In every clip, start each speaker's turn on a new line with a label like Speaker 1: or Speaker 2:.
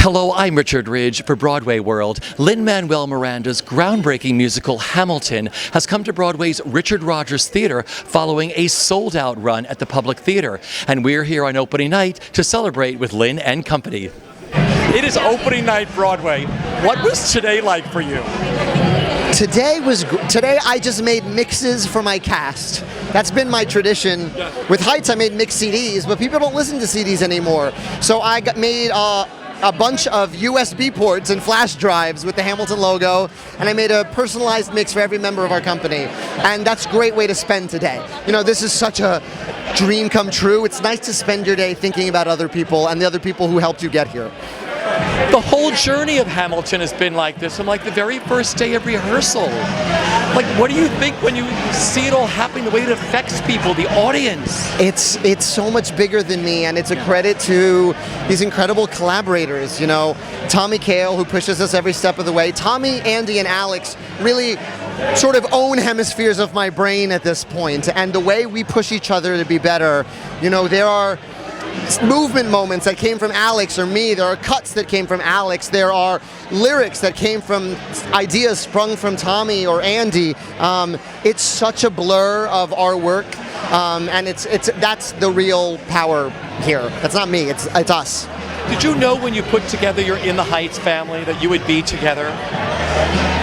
Speaker 1: Hello, I'm Richard Ridge for BroadwayWorld. Lin-Manuel Miranda's groundbreaking musical Hamilton has come to Broadway's Richard Rodgers Theater following a sold-out run at the Public Theater. And we're here on opening night to celebrate with Lin and company. It is opening night Broadway. What was today like for you?
Speaker 2: Today I just made mixes for my cast. That's been my tradition. With Heights I made mixed CDs, but people don't listen to CDs anymore. So I made a bunch of USB ports and flash drives with the Hamilton logo, and I made a personalized mix for every member of our company. And that's a great way to spend today. You know, this is such a dream come true. It's nice to spend your day thinking about other people and the other people who helped you get here.
Speaker 1: The whole journey of Hamilton has been like this from like the very first day of rehearsal. Like, what do you think when you see it all happening, the way it affects people, the audience?
Speaker 2: It's so much bigger than me, and it's a credit to these incredible collaborators. You know, Tommy Kail, who pushes us every step of the way. Tommy, Andy, and Alex really sort of own hemispheres of my brain at this point, and the way we push each other to be better. You know, there are movement moments that came from Alex or me. There are cuts that came from Alex. There are lyrics that came from ideas sprung from Tommy or Andy. It's such a blur of our work, and that's the real power here. That's not me. It's us.
Speaker 1: Did you know when you put together your In the Heights family that you would be together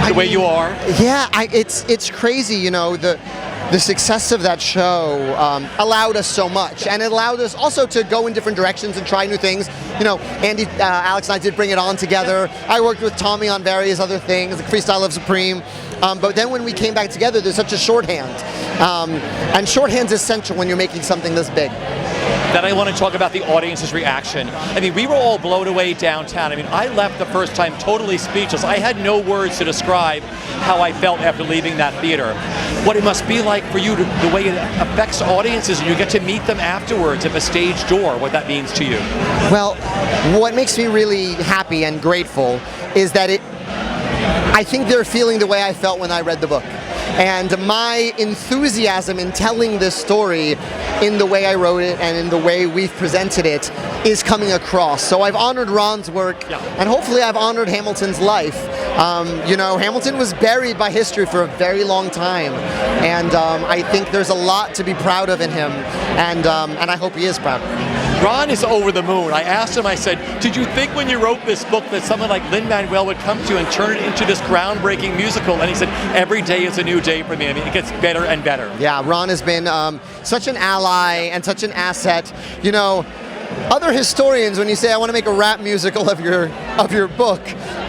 Speaker 1: the way you are?
Speaker 2: Yeah, it's crazy. You know, the success of that show allowed us so much, and it allowed us also to go in different directions and try new things. You know, Andy, Alex and I did Bring It On together. I worked with Tommy on various other things, like Freestyle of Supreme. But then when we came back together, there's such a shorthand. And shorthand's essential when you're making something this big.
Speaker 1: Then I want to talk about the audience's reaction. I mean, we were all blown away downtown. I mean, I left the first time totally speechless. I had no words to describe how I felt after leaving that theater. What it must be like for you, the way it affects audiences, and you get to meet them afterwards at the stage door, what that means to you.
Speaker 2: Well, what makes me really happy and grateful is that I think they're feeling the way I felt when I read the book. And my enthusiasm in telling this story in the way I wrote it and in the way we've presented it is coming across. So I've honored Ron's work, and hopefully I've honored Hamilton's life. You know, Hamilton was buried by history for a very long time, and I think there's a lot to be proud of in him, and I hope he is proud.
Speaker 1: Ron is over the moon. I asked him, I said, did you think when you wrote this book that someone like Lin-Manuel would come to you and turn it into this groundbreaking musical? And he said, every day is a new day for me. I mean, it gets better and better. Yeah,
Speaker 2: Ron has been such an ally and such an asset. You know, other historians, when you say, I want to make a rap musical of your book,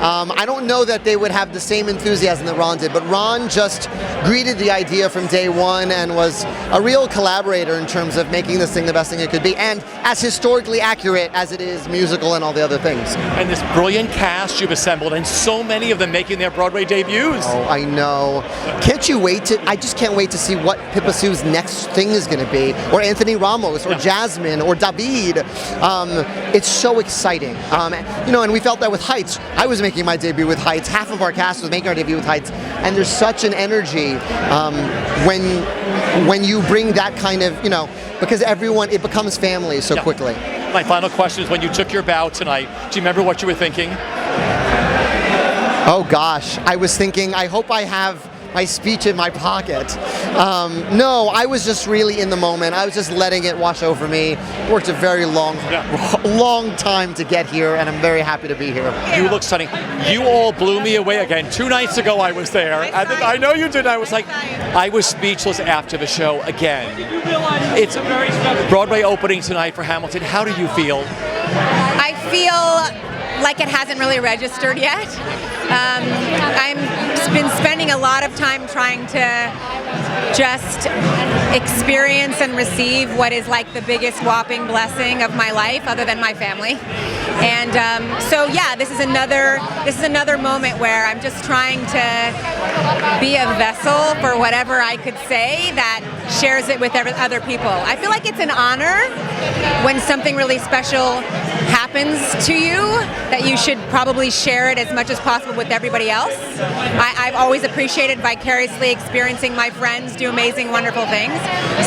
Speaker 2: I don't know that they would have the same enthusiasm that Ron did, but Ron just greeted the idea from day one and was a real collaborator in terms of making this thing the best thing it could be, and as historically accurate as it is musical and all the other things.
Speaker 1: And this brilliant cast you've assembled, and so many of them making their Broadway debuts.
Speaker 2: Oh, I know. I just can't wait to see what Pippa Sue's next thing is going to be, or Anthony Ramos, or Jasmine, or David. It's so exciting. You know, and we felt that with Heights. I was making my debut with Heights. Half of our cast was making our debut with Heights. And there's such an energy when you bring that kind of, you know, because it becomes family so quickly.
Speaker 1: My final question is, when you took your bow tonight, do you remember what you were thinking?
Speaker 2: Oh gosh, I was thinking, I hope I have my speech in my pocket. No, I was just really in the moment. I was just letting it wash over me. Worked a very long time to get here, and I'm very happy to be here.
Speaker 1: You look stunning. You all blew me away again. 2 nights ago I was there. I know you did. I was like, I was speechless after the show again. It's Broadway opening tonight for Hamilton. How do you feel?
Speaker 3: I feel like it hasn't really registered yet. I've been spending a lot of time trying to just experience and receive what is like the biggest whopping blessing of my life, other than my family. And so yeah, this is another moment where I'm just trying to be a vessel for whatever I could say that shares it with other people. I feel like it's an honor when something really special happens to you, that you should probably share it as much as possible with everybody else. I've always appreciated vicariously experiencing my friends do amazing, wonderful things.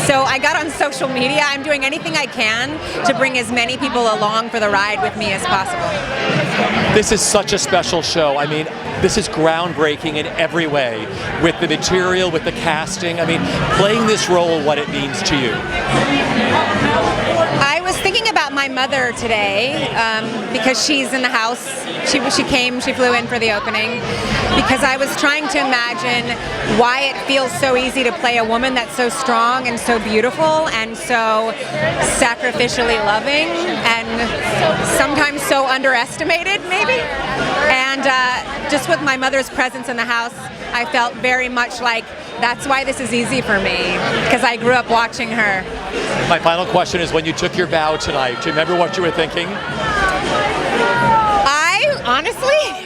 Speaker 3: So I got on social media. I'm doing anything I can to bring as many people along for the ride with me as possible.
Speaker 1: This is such a special show. I mean, this is groundbreaking in every way, with the material, with the casting. I mean, playing this role, what it means to you.
Speaker 3: I was thinking about my mother today because she's in the house. She flew in for the opening, because I was trying to imagine why it feels so easy to play a woman that's so strong and so beautiful and so sacrificially loving and sometimes so underestimated, maybe. And just with my mother's presence in the house, I felt very much like that's why this is easy for me, because I grew up watching her.
Speaker 1: My final question is, when you took your bow tonight, do you remember what you were thinking?
Speaker 3: I honestly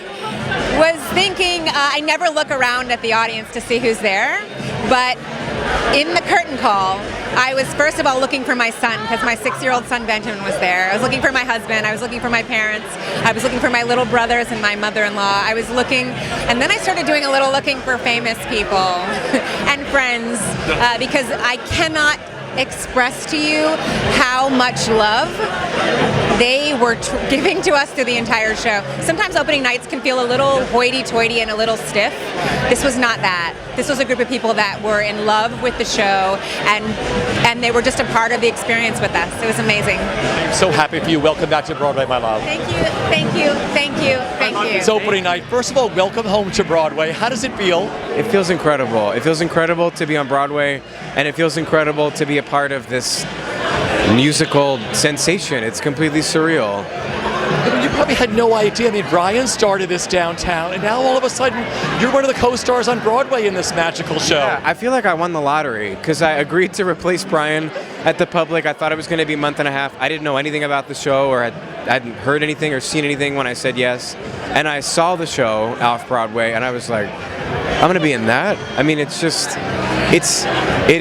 Speaker 3: was thinking, I never look around at the audience to see who's there, but in the curtain call, I was first of all looking for my son, because my 6-year-old son Benjamin was there. I was looking for my husband, I was looking for my parents, I was looking for my little brothers and my mother-in-law. I was looking, and then I started doing a little looking for famous people and friends, because I cannot express to you how much love they were giving to us through the entire show. Sometimes opening nights can feel a little hoity-toity and a little stiff. This was not that. This was a group of people that were in love with the show, and they were just a part of the experience with us. It was amazing.
Speaker 1: I'm so happy for you. Welcome back to Broadway, my love.
Speaker 3: Thank you, thank you, thank you, thank you.
Speaker 1: It's opening night. First of all, welcome home to Broadway. How does it feel?
Speaker 4: It feels incredible. It feels incredible to be on Broadway, and it feels incredible to be a part of this musical sensation. It's completely surreal.
Speaker 1: I mean, you probably had no idea. I mean, Brian started this downtown, and now all of a sudden, you're one of the co-stars on Broadway in this magical show.
Speaker 4: Yeah, I feel like I won the lottery, because I agreed to replace Brian at the Public. I thought it was going to be a month and a half. I didn't know anything about the show, or I hadn't heard anything or seen anything when I said yes. And I saw the show off Broadway, and I was like, I'm going to be in that? I mean, it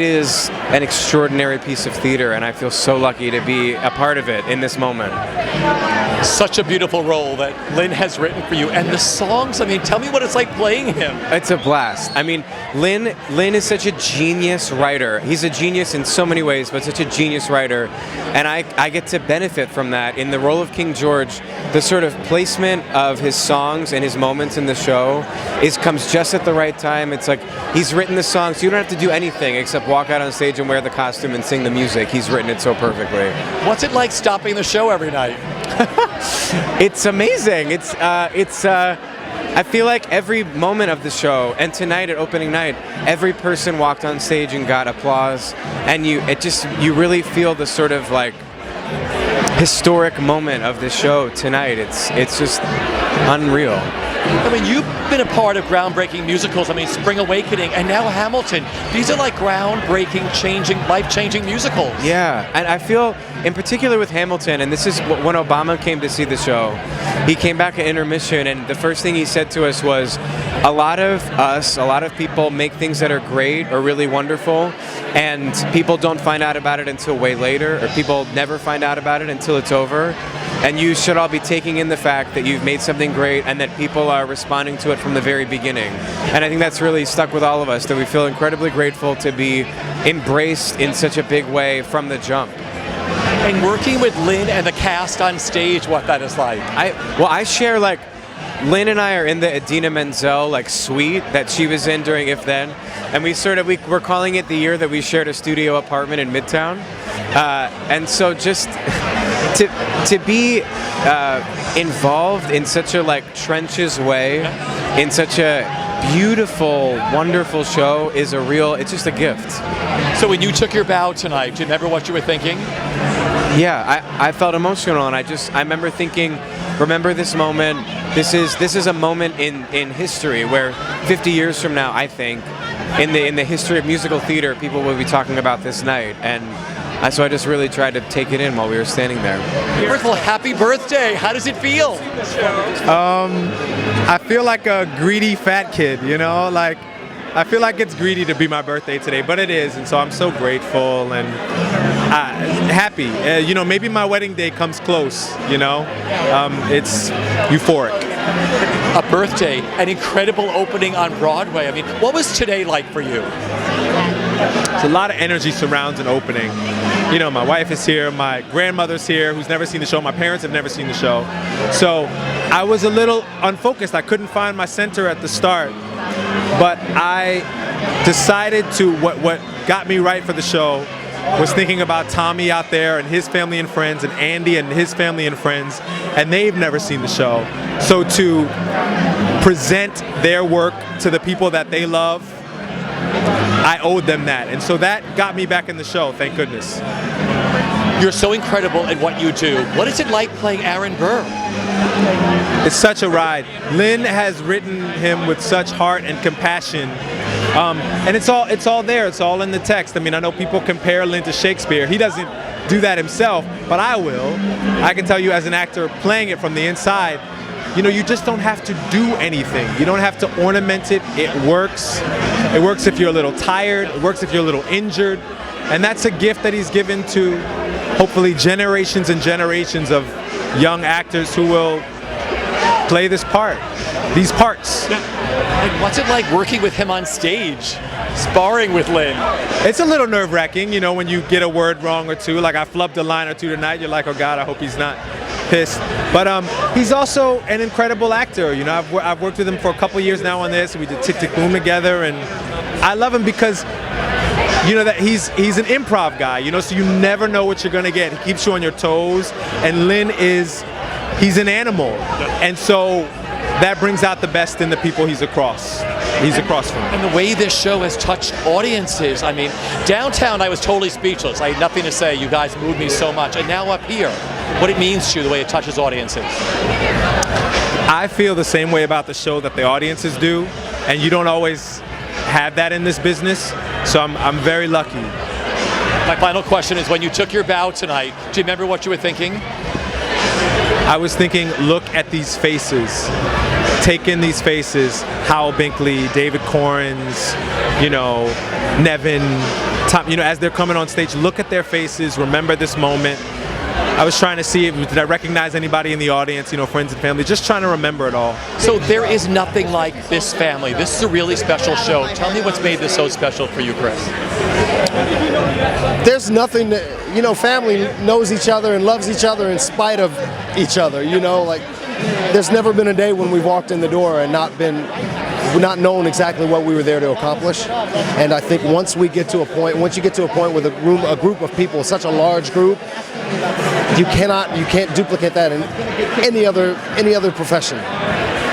Speaker 4: is an extraordinary piece of theater, and I feel so lucky to be a part of it in this moment.
Speaker 1: Such a beautiful role that Lynn has written for you. And the songs, I mean, tell me what it's like playing him.
Speaker 4: It's a blast. I mean, Lynn is such a genius writer. He's a genius in so many ways, but such a genius writer. And I get to benefit from that. In the role of King George, the sort of placement of his songs and his moments in the show comes just at the right time. It's like he's written the songs. You don't have to do anything except walk out on stage and wear the costume and sing the music. He's written it so perfectly.
Speaker 1: What's it like stopping the show every night?
Speaker 4: It's amazing. I feel like every moment of the show, and tonight at opening night, every person walked on stage and got applause, and you really feel the sort of like historic moment of the show tonight. It's just unreal.
Speaker 1: I mean, you've been a part of groundbreaking musicals. I mean, Spring Awakening and now Hamilton. These are like groundbreaking, life-changing musicals.
Speaker 4: Yeah, and I feel, in particular with Hamilton, and this is when Obama came to see the show, he came back at intermission, and the first thing he said to us was, a lot of people make things that are great or really wonderful, and people don't find out about it until way later, or people never find out about it until it's over. And you should all be taking in the fact that you've made something great and that people are responding to it from the very beginning. And I think that's really stuck with all of us, that we feel incredibly grateful to be embraced in such a big way from the jump.
Speaker 1: And working with Lynn and the cast on stage, what that is like.
Speaker 4: I share, like, Lynn and I are in the Idina Menzel suite that she was in during If Then, and we're calling it the year that we shared a studio apartment in Midtown, and so just to be involved in such a trenches way, in such a beautiful, wonderful show is it's just a gift.
Speaker 1: So when you took your bow tonight, do you remember what you were thinking?
Speaker 4: Yeah, I felt emotional, and I remember thinking, remember this moment. This is a moment in history where 50 years from now, I think, in the history of musical theater, people will be talking about this night, and so I just really tried to take it in while we were standing there.
Speaker 1: First of all, happy birthday! How does it feel?
Speaker 5: I feel like a greedy fat kid, you know? I feel like it's greedy to be my birthday today, but it is, and so I'm so grateful, and Happy. You know, maybe my wedding day comes close. You know, it's euphoric.
Speaker 1: A birthday, an incredible opening on Broadway. I mean, what was today like for you?
Speaker 5: It's a lot of energy surrounds an opening. You know, my wife is here, my grandmother's here, who's never seen the show. My parents have never seen the show. So I was a little unfocused. I couldn't find my center at the start. But I decided to, what got me right for the show was thinking about Tommy out there and his family and friends, and Andy and his family and friends, and they've never seen the show. So to present their work to the people that they love, I owed them that. And so that got me back in the show, thank goodness.
Speaker 1: You're so incredible at what you do. What is it like playing Aaron Burr?
Speaker 5: It's such a ride. Lynn has written him with such heart and compassion. And it's all there. It's all in the text. I mean, I know people compare Lynn to Shakespeare. He doesn't do that himself, but I will. I can tell you as an actor playing it from the inside, you know, you just don't have to do anything. You don't have to ornament it. It works. It works if you're a little tired. It works if you're a little injured. And that's a gift that he's given to hopefully generations and generations of young actors who will play these parts.
Speaker 1: And what's it like working with him on stage, sparring with Lynn?
Speaker 5: It's a little nerve-wracking, you know, when you get a word wrong or two. Like I flubbed a line or two tonight. You're like, oh God, I hope he's not pissed. But he's also an incredible actor. You know, I've worked with him for a couple years now on this. We did Tick Tick Boom together, and I love him because, you know, that he's an improv guy. You know, so you never know what you're gonna get. He keeps you on your toes, and Lynn he's an animal, and so that brings out the best in the people he's across from.
Speaker 1: And the way this show has touched audiences, I mean, downtown I was totally speechless. I had nothing to say. You guys moved me so much. And now up here, what it means to you, the way it touches audiences.
Speaker 5: I feel the same way about the show that the audiences do, and you don't always have that in this business, so I'm very lucky.
Speaker 1: My final question is, when you took your bow tonight, do you remember what you were thinking?
Speaker 5: I was thinking, look at these faces. Take in these faces. Hal Binkley, David Corns, you know, Nevin, Tom, you know, as they're coming on stage, look at their faces, remember this moment. I was trying to see did I recognize anybody in the audience, you know, friends and family, just trying to remember it all.
Speaker 1: So there is nothing like this family. This is a really special show. Tell me what's made this so special for you, Chris.
Speaker 6: There's nothing, you know, family knows each other and loves each other in spite of each other, you know, like there's never been a day when we've walked in the door and not known exactly what we were there to accomplish. And I think once you get to a point with a group of people, such a large group, you can't duplicate that in any other profession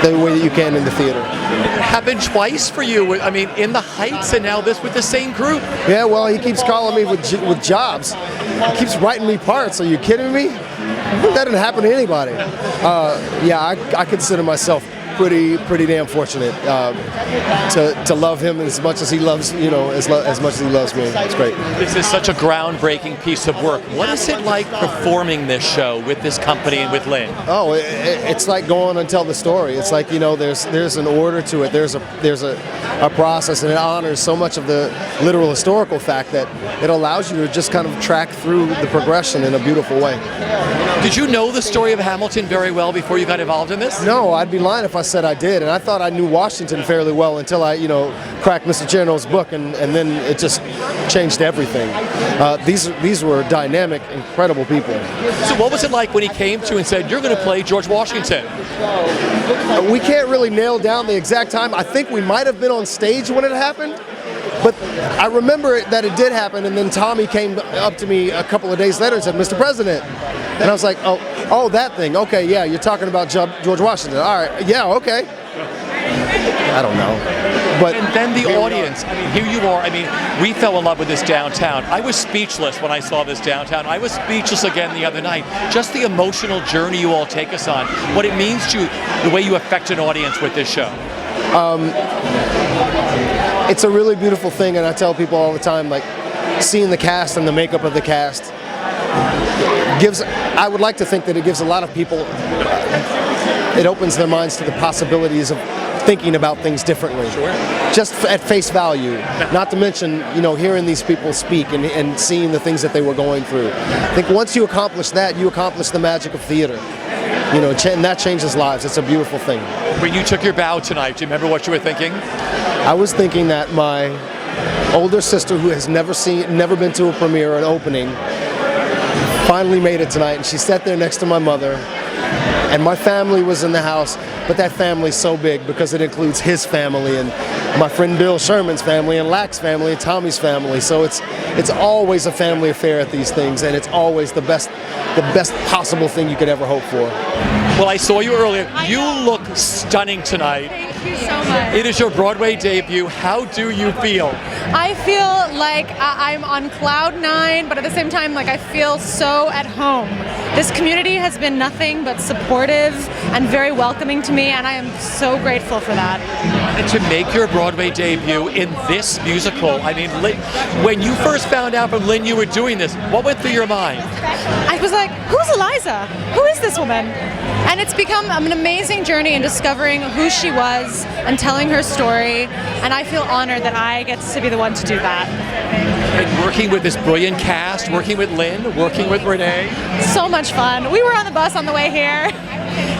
Speaker 6: the way that you can in the theater.
Speaker 1: It happened twice for you. I mean, in the Heights and now this with the same group.
Speaker 6: Yeah, well, he keeps calling me with jobs. He keeps writing me parts. Are you kidding me? That didn't happen to anybody. Yeah, I consider myself pretty damn fortunate to love him as much as he loves, you know, as much as he loves me. It's great.
Speaker 1: This is such a groundbreaking piece of work. What is it like performing this show with this company and with Lynn?
Speaker 6: Oh, it's like go on and tell the story. It's like, you know, there's an order to it. There's a process, and it honors so much of the literal historical fact that it allows you to just kind of track through the progression in a beautiful way.
Speaker 1: Did you know the story of Hamilton very well before you got involved in this?
Speaker 6: No, I'd be lying if I said I did, and I thought I knew Washington fairly well until I, you know, cracked Mr. Cherno's book, and then it just changed everything. These were dynamic, incredible people.
Speaker 1: So what was it like when he came to you and said, you're going to play George Washington?
Speaker 6: We can't really nail down the exact time. I think we might have been on stage when it happened, but I remember that it did happen, and then Tommy came up to me a couple of days later and said, Mr. President. And I was like, oh, that thing. Okay, yeah, you're talking about George Washington. All right, yeah, okay. I don't know. But
Speaker 1: and then the audience. I mean, here you are. I mean, we fell in love with this downtown. I was speechless when I saw this downtown. I was speechless again the other night. Just the emotional journey you all take us on. What it means to you, the way you affect an audience with this show.
Speaker 6: It's a really beautiful thing, and I tell people all the time, like, seeing the cast and the makeup of the cast I would like to think that it gives a lot of people, it opens their minds to the possibilities of thinking about things differently.
Speaker 1: Sure.
Speaker 6: Just at face value. Not to mention, hearing these people speak and seeing the things that they were going through. I think once you accomplish that, you accomplish the magic of theater. And that changes lives. It's a beautiful thing.
Speaker 1: When you took your bow tonight, do you remember what you were thinking?
Speaker 6: I was thinking that my older sister, who has never been to a premiere or an opening, finally made it tonight, and she sat there next to my mother, and my family was in the house, but that family's so big because it includes his family and my friend Bill Sherman's family and Lack's family and Tommy's family. So it's always a family affair at these things, and it's always the best possible thing you could ever hope for.
Speaker 1: Well, I saw you earlier. You look stunning tonight.
Speaker 7: Thank you so much.
Speaker 1: It is your Broadway debut. How do you feel?
Speaker 7: I feel like I'm on cloud nine, but at the same time, like I feel so at home. This community has been nothing but supportive and very welcoming to me, and I am so grateful for that.
Speaker 1: And to make your Broadway debut in this musical, I mean, when you first found out from Lynn you were doing this, what went through your mind?
Speaker 7: I was like, who's Eliza? Who is this woman? And it's become an amazing journey in discovering who she was and telling her story, and I feel honored that I get to be the one to do that.
Speaker 1: And working with this brilliant cast, working with Lynn, working with Renee.
Speaker 7: So much fun. We were on the bus on the way here.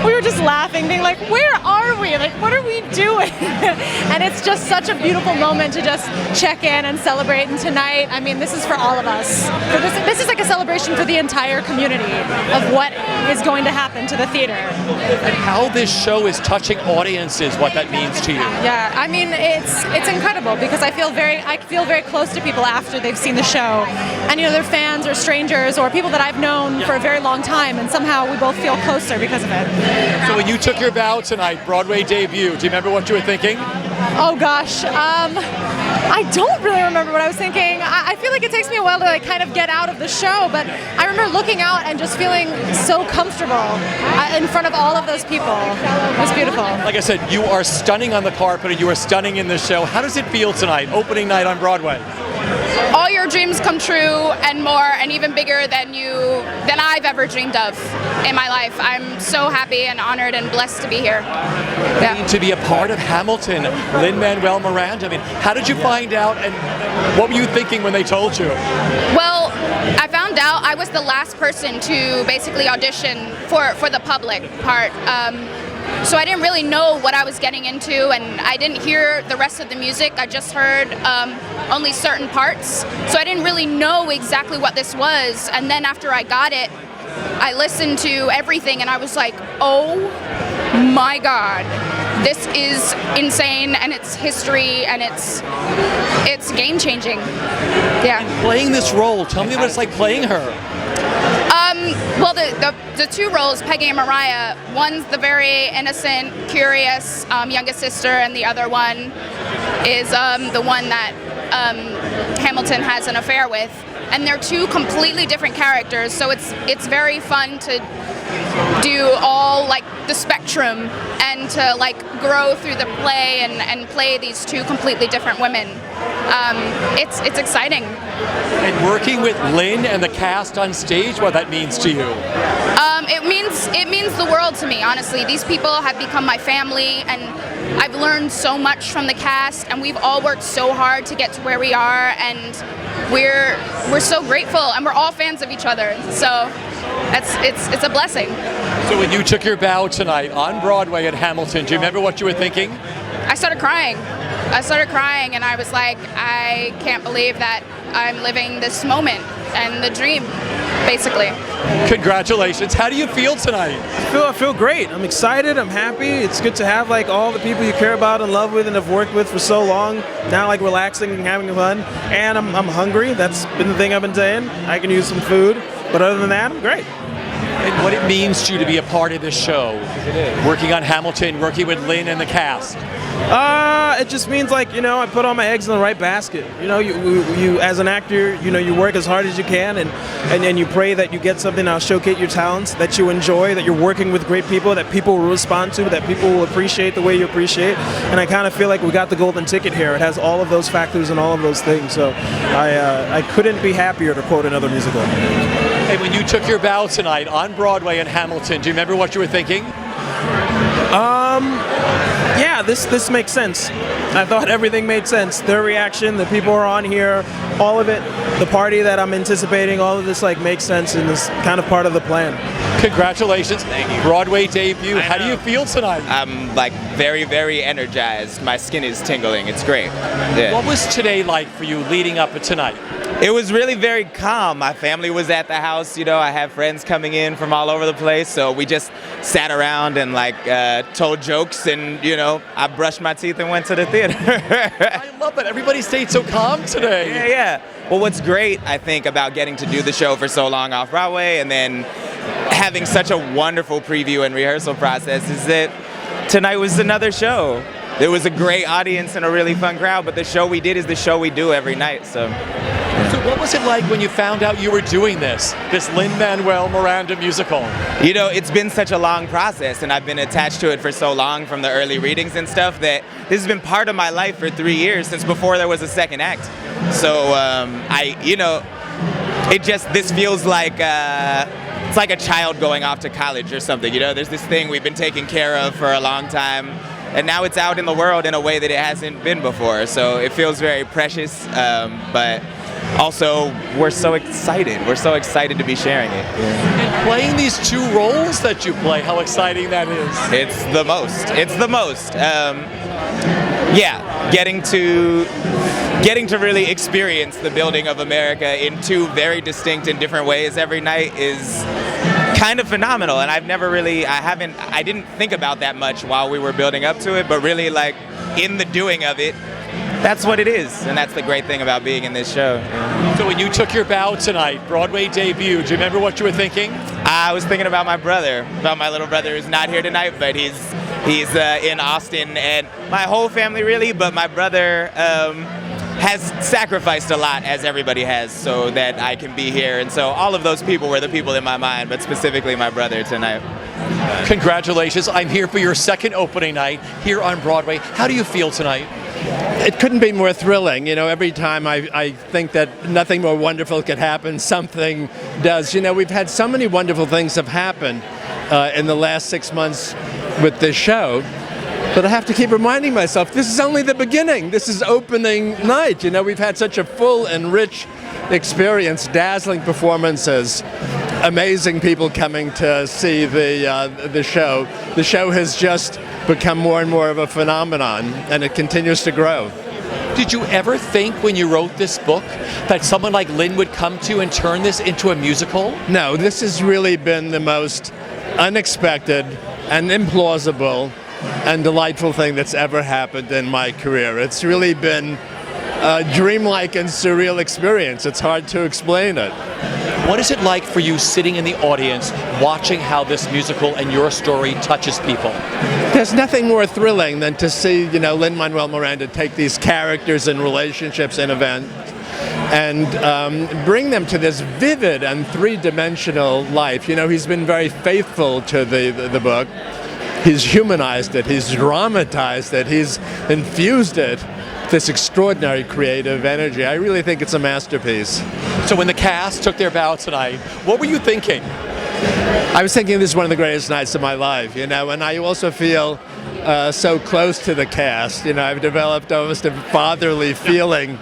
Speaker 7: We were just laughing, being like, where are we? Like, what are we doing? And it's just such a beautiful moment to just check in and celebrate. And tonight, I mean, this is for all of us. This is like a celebration for the entire community of what is going to happen to the theater.
Speaker 1: And how this show is touching audiences, what that means to you.
Speaker 7: Yeah, I mean, it's incredible because I feel very close to people after they've seen the show. And they're fans or strangers or people that I've known for a very long time, and somehow we both feel closer because of it.
Speaker 1: So when you took your bow tonight, Broadway debut, do you remember what you were thinking?
Speaker 7: Oh gosh, I don't really remember what I was thinking. I feel like it takes me a while to kind of get out of the show, but I remember looking out and just feeling so comfortable in front of all of those people. It was beautiful.
Speaker 1: Like I said, you are stunning on the carpet and you are stunning in the show. How does it feel tonight, opening night on Broadway?
Speaker 8: All your dreams come true and more, and even bigger than I've ever dreamed of in my life. I'm so happy and honored and blessed to be here. Yeah.
Speaker 1: To be a part of Hamilton, Lin-Manuel Miranda. I mean, how did you find out, and what were you thinking when they told you?
Speaker 8: Well, I found out I was the last person to basically audition for the public part. So I didn't really know what I was getting into, and I didn't hear the rest of the music. I just heard only certain parts. So I didn't really know exactly what this was. And then after I got it, I listened to everything, and I was like, oh my God, this is insane, and it's history, and it's game-changing. Yeah.
Speaker 1: And playing this role, tell me what it's like playing her.
Speaker 8: Well, the two roles, Peggy and Mariah, one's the very innocent, curious youngest sister, and the other one is the one that Hamilton has an affair with. And they're two completely different characters, so it's very fun to do all like the spectrum and to like grow through the play and play these two completely different women. It's exciting.
Speaker 1: And working with Lynn and the cast on stage, what that means to you?
Speaker 8: It means the world to me, honestly. These people have become my family, and I've learned so much from the cast, and we've all worked so hard to get to where we are, and we're so grateful, and we're all fans of each other. So it's a blessing.
Speaker 1: So when you took your bow tonight on Broadway at Hamilton, do you remember what you were thinking?
Speaker 8: I started crying, and I was like, I can't believe that I'm living this moment and the dream, basically.
Speaker 1: Congratulations. How do you feel tonight?
Speaker 5: I feel great. I'm excited. I'm happy. It's good to have like all the people you care about and love with and have worked with for so long. Now like relaxing and having fun. And I'm hungry. That's been the thing I've been saying. I can use some food. But other than that, I'm great.
Speaker 1: And what it means to you to be a part of this show, working on Hamilton, working with Lynn and the cast.
Speaker 5: It just means like, I put all my eggs in the right basket. You as an actor, you work as hard as you can and you pray that you get something that'll showcase your talents, that you enjoy, that you're working with great people, that people will respond to, that people will appreciate the way you appreciate. And I kind of feel like we got the golden ticket here. It has all of those factors and all of those things. So I couldn't be happier, to quote another musical.
Speaker 1: And when you took your bow tonight on Broadway in Hamilton, do you remember what you were thinking?
Speaker 9: Yeah, this makes sense. I thought everything made sense. Their reaction, the people who are on here, all of it, the party that I'm anticipating, all of this like makes sense and is kind of part of the plan.
Speaker 1: Congratulations. Thank you. Broadway debut. How do you feel tonight?
Speaker 10: I'm like very, very energized. My skin is tingling. It's great. Yeah.
Speaker 1: What was today like for you leading up to tonight?
Speaker 10: It was really very calm. My family was at the house. You know, I have friends coming in from all over the place. So we just sat around and like told jokes and, you know, I brushed my teeth and went to the theater.
Speaker 1: I love that. Everybody stayed so calm today.
Speaker 10: Yeah. Well, what's great, I think, about getting to do the show for so long off Broadway and then having such a wonderful preview and rehearsal process is that tonight was another show. There was a great audience and a really fun crowd, but the show we did is the show we do every night. So
Speaker 1: what was it like when you found out you were doing this Lin-Manuel Miranda musical?
Speaker 10: You know, it's been such a long process, and I've been attached to it for so long from the early readings and stuff that this has been part of my life for 3 years, since before there was a second act. So this feels like it's like a child going off to college or something. You know, there's this thing we've been taking care of for a long time, and now it's out in the world in a way that it hasn't been before. So it feels very precious, but also we're so excited. We're so excited to be sharing it.
Speaker 1: And playing these two roles that you play, how exciting that is.
Speaker 10: It's the most. It's the most. Getting to really experience the building of America in two very distinct and different ways every night is kind of phenomenal, and I didn't think about that much while we were building up to it, but really like in the doing of it, that's what it is, and that's the great thing about being in this show.
Speaker 1: So when you took your bow tonight, Broadway debut, do you remember what you were thinking?
Speaker 10: I was thinking about my brother, about my little brother who's not here tonight, but he's in Austin, and my whole family really, but my brother has sacrificed a lot, as everybody has, so that I can be here. And so all of those people were the people in my mind, but specifically my brother tonight.
Speaker 1: Congratulations. I'm here for your second opening night here on Broadway. How do you feel tonight?
Speaker 11: It couldn't be more thrilling. You know, every time I think that nothing more wonderful could happen, something does. You know, we've had so many wonderful things have happened in the last 6 months with this show. But I have to keep reminding myself, this is only the beginning. This is opening night. You know, we've had such a full and rich experience, dazzling performances, amazing people coming to see the show. The show has just become more and more of a phenomenon, and it continues to grow.
Speaker 1: Did you ever think when you wrote this book that someone like Lin would come to and turn this into a musical?
Speaker 11: No, this has really been the most unexpected and implausible and delightful thing that's ever happened in my career. It's really been a dreamlike and surreal experience. It's hard to explain it.
Speaker 1: What is it like for you sitting in the audience watching how this musical and your story touches people?
Speaker 11: There's nothing more thrilling than to see, you know, Lin-Manuel Miranda take these characters and relationships and events and bring them to this vivid and three-dimensional life. You know, he's been very faithful to the book. He's humanized it, he's dramatized it, he's infused it with this extraordinary creative energy. I really think it's a masterpiece.
Speaker 1: So when the cast took their bow tonight, what were you thinking?
Speaker 11: I was thinking this is one of the greatest nights of my life, you know, and I also feel so close to the cast. You know, I've developed almost a fatherly feeling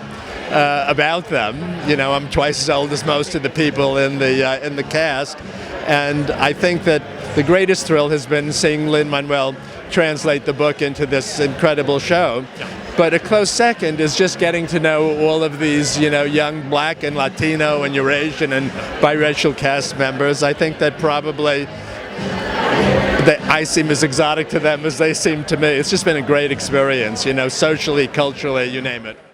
Speaker 11: about them. You know, I'm twice as old as most of the people in the cast, and I think that the greatest thrill has been seeing Lin-Manuel translate the book into this incredible show. But a close second is just getting to know all of these, you know, young Black and Latino and Eurasian and biracial cast members. I think that probably I seem as exotic to them as they seem to me. It's just been a great experience, you know, socially, culturally, you name it.